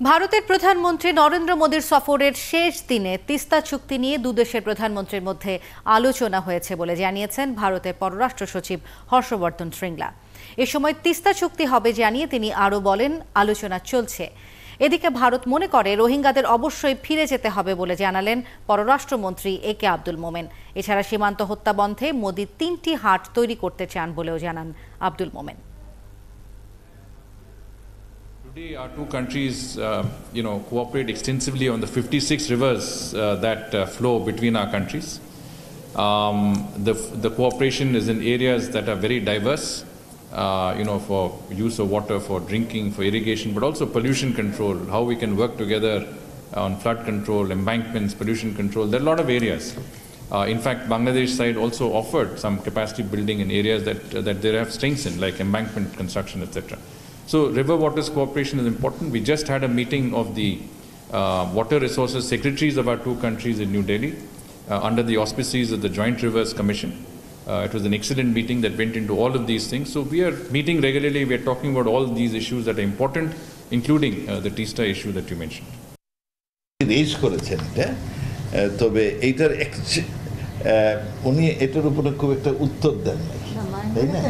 ভারতের প্রধানমন্ত্রী নরেন্দ্র মোদীর সফরের শেষ দিনে তিস্তা চুক্তি নিয়ে দুদেশের প্রধানমন্ত্রীর মধ্যে আলোচনা হয়েছে বলে জানিয়েছেন ভারতের পররাষ্ট্র সচিব হর্ষবর্ধন শ্রিংলা। এ সময় তিস্তা চুক্তি হবে জানিয়ে তিনি আরও বলেন, আলোচনা চলছে। এদিকে ভারত মনে করে রোহিঙ্গাদের অবশ্যই ফিরে যেতে হবে বলে জানালেন পররাষ্ট্রমন্ত্রী একে আব্দুল মোমেন। এছাড়া সীমান্ত হত্যা বন্ধে মোদী ৩টি হাট তৈরি করতে চান বলেও জানান Abdul Momen. Today, our two countries, cooperate extensively on the 56 rivers that flow between our countries. The cooperation is in areas that are very diverse, for use of water, for drinking, for irrigation, but also pollution control, how we can work together on flood control, embankments, pollution control. There are a lot of areas. In fact, Bangladesh side also offered some capacity building in areas that they have strengths in, like embankment construction, etc. So river waters cooperation is important. We just had a meeting of the water resources secretaries of our two countries in New Delhi under the auspices of the Joint Rivers Commission. It was an excellent meeting that went into all of these things. So we are meeting regularly. We are talking about all these issues that are important, including the Teesta issue that you mentioned. Raise করেছেন এটা, তবে এইটার উনি এটার উপরে খুব একটা উত্তর দেন নাই, তাই না?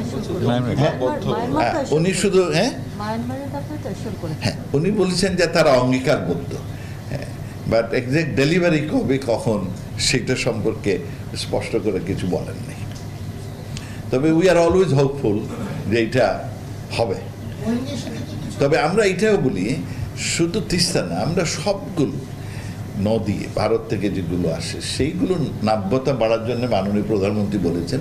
উনি শুধু উনি বলেছেন যে তারা অঙ্গীকারবদ্ধ, বাট এক্সাক্ট ডেলিভারি কবে কখন সেটা সম্পর্কে স্পষ্ট করে কিছু বলেন নাই। তবে উই আর অলওয়েজ হোপফুল যে এটা হবে। তবে আমরা এটাও বলি, শুধু তিস্তা না, আমরা সবগুলো নদী ভারত থেকে যেগুলো আসে সেইগুলো নাব্যতা বাড়ার জন্য মাননীয় প্রধানমন্ত্রী বলেছেন।